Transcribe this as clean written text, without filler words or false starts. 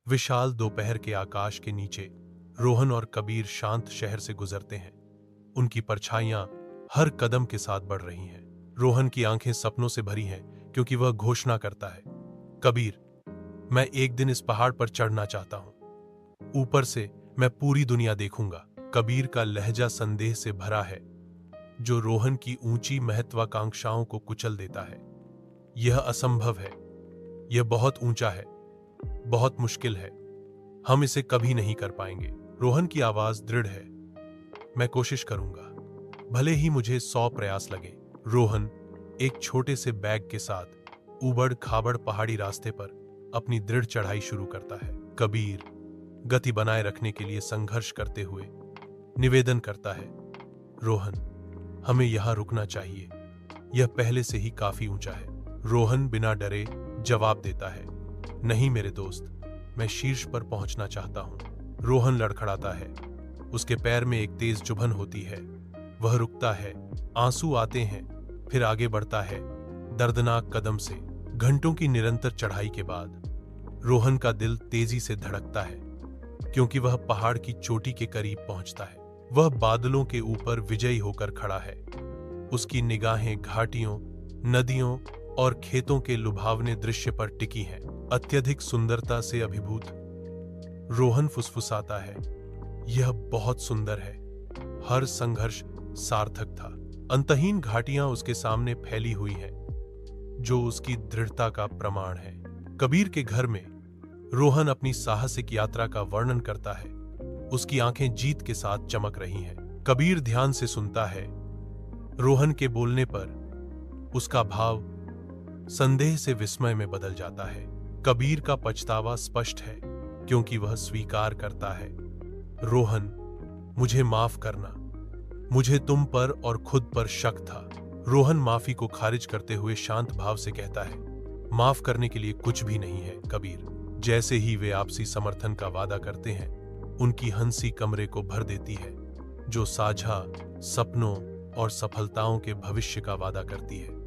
विशाल दोपहर के आकाश के नीचे रोहन और कबीर शांत शहर से गुजरते हैं। उनकी परछाइयां हर कदम के साथ बढ़ रही हैं। रोहन की आंखें सपनों से भरी हैं क्योंकि वह घोषणा करता है, कबीर, मैं एक दिन इस पहाड़ पर चढ़ना चाहता हूं। ऊपर से मैं पूरी दुनिया देखूंगा। कबीर का लहजा संदेह से भरा है, जो रोहन की ऊंची महत्वाकांक्षाओं को कुचल देता है। यह असंभव है, यह बहुत ऊंचा है, बहुत मुश्किल है, हम इसे कभी नहीं कर पाएंगे। रोहन की आवाज दृढ़ है, मैं कोशिश करूंगा, भले ही मुझे 100 प्रयास लगे। रोहन एक छोटे से बैग के साथ ऊबड़ खाबड़ पहाड़ी रास्ते पर अपनी दृढ़ चढ़ाई शुरू करता है। कबीर गति बनाए रखने के लिए संघर्ष करते हुए निवेदन करता है, रोहन, हमें यहां रुकना चाहिए, यह पहले से ही काफी ऊंचा है। रोहन बिना डरे जवाब देता है, नहीं मेरे दोस्त, मैं शीर्ष पर पहुंचना चाहता हूं। रोहन लड़खड़ाता है, उसके पैर में एक तेज चुभन होती है। वह रुकता है, आंसू आते हैं, फिर आगे बढ़ता है दर्दनाक कदम से। घंटों की निरंतर चढ़ाई के बाद रोहन का दिल तेजी से धड़कता है, क्योंकि वह पहाड़ की चोटी के करीब पहुंचता है। वह बादलों के ऊपर विजयी होकर खड़ा है। उसकी निगाहें घाटियों, नदियों और खेतों के लुभावने दृश्य पर टिकी हैं, अत्यधिक सुंदरता से अभिभूत। रोहन फुसफुसाता है, यह बहुत सुंदर है, हर संघर्ष सार्थक था। अंतहीन घाटियां उसके सामने फैली हुई हैं, जो उसकी दृढ़ता का प्रमाण है। कबीर के घर में रोहन अपनी साहसिक यात्रा का वर्णन करता है। उसकी आंखें जीत के साथ चमक रही हैं। कबीर ध्यान से सुनता है। रोहन के बोलने पर उसका भाव संदेह से विस्मय में बदल जाता है। कबीर का पछतावा स्पष्ट है, क्योंकि वह स्वीकार करता है, रोहन, मुझे माफ करना, मुझे तुम पर और खुद पर शक था। रोहन माफी को खारिज करते हुए शांत भाव से कहता है, माफ करने के लिए कुछ भी नहीं है कबीर। जैसे ही वे आपसी समर्थन का वादा करते हैं, उनकी हंसी कमरे को भर देती है, जो साझा सपनों और सफलताओं के भविष्य का वादा करती है।